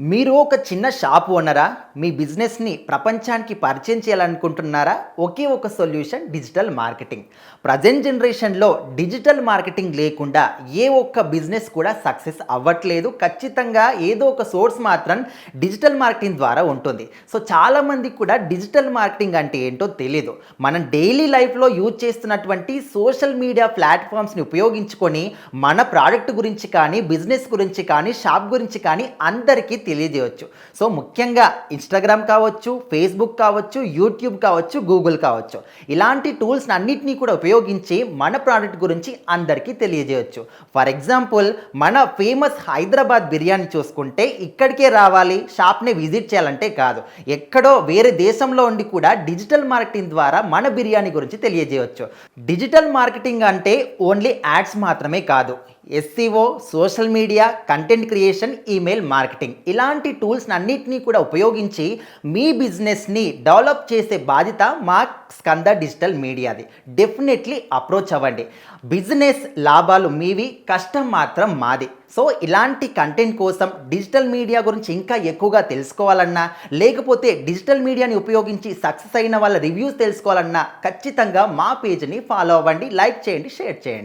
మీరు ఒక చిన్న షాప్ ఓనరా? మీ బిజినెస్‌ని ప్రపంచానికి పరిచయం చేయాలనుకుంటున్నారా? ఒకే ఒక సొల్యూషన్ డిజిటల్ మార్కెటింగ్. ప్రెజెంట్ జనరేషన్‌లో డిజిటల్ మార్కెటింగ్ లేకుండా ఏ ఒక్క బిజినెస్ కూడా సక్సెస్ అవ్వట్లేదు. ఖచ్చితంగా ఏదో ఒక సోర్స్ మాత్రం డిజిటల్ మార్కెటింగ్ ద్వారా ఉంటుంది. సో చాలామందికి కూడా డిజిటల్ మార్కెటింగ్ అంటే ఏంటో తెలీదు. మనం డైలీ లైఫ్‌లో యూజ్ చేస్తున్నటువంటి సోషల్ మీడియా ప్లాట్‌ఫామ్స్‌ని ఉపయోగించుకొని మన ప్రొడక్ట్ గురించి కానీ, బిజినెస్ గురించి కానీ, షాప్ గురించి కానీ అందరికీ తెలియజేయవచ్చు. సో ముఖ్యంగా ఇన్‌స్టాగ్రామ్ కావచ్చు, ఫేస్‌బుక్ కావచ్చు, యూట్యూబ్ కావచ్చు, గూగుల్ కావచ్చు. ఇలాంటి టూల్స్ అన్నిటిని కూడా ఉపయోగించి మన ప్రొడక్ట్ గురించి అందరికీ తెలియజేయవచ్చు. ఫర్ ఎగ్జాంపుల్ మన ఫేమస్ హైదరాబాద్ బిర్యానీ చూసుకుంటే ఇక్కడికే రావాలి, షాప్‌ని విజిట్ చేయాలంటే కాదు. ఎక్కడో వేరే దేశంలో ఉండి కూడా డిజిటల్ మార్కెటింగ్ ద్వారా మన బిర్యానీ గురించి తెలియజేయవచ్చు. డిజిటల్ మార్కెటింగ్ అంటే ఓన్లీ యాడ్స్ మాత్రమే కాదు. SCO, social media, content creation, email marketing ఇలాంటి టూల్స్ అన్నిటినీ కూడా ఉపయోగించి మీ బిజినెస్ని డెవలప్ చేసే బాధ్యత మా స్కంద డిజిటల్ మీడియాది. డెఫినెట్లీ అప్రోచ్ అవ్వండి. బిజినెస్ లాభాలు మీవి, కష్టం మాత్రం మాది. సో ఇలాంటి కంటెంట్ కోసం డిజిటల్ మీడియా గురించి ఇంకా ఎక్కువగా తెలుసుకోవాలన్నా, లేకపోతే డిజిటల్ మీడియాని ఉపయోగించి సక్సెస్ అయిన వాళ్ళ రివ్యూస్ తెలుసుకోవాలన్నా ఖచ్చితంగా మా పేజ్ని ఫాలో అవ్వండి, లైక్ చేయండి, షేర్ చేయండి.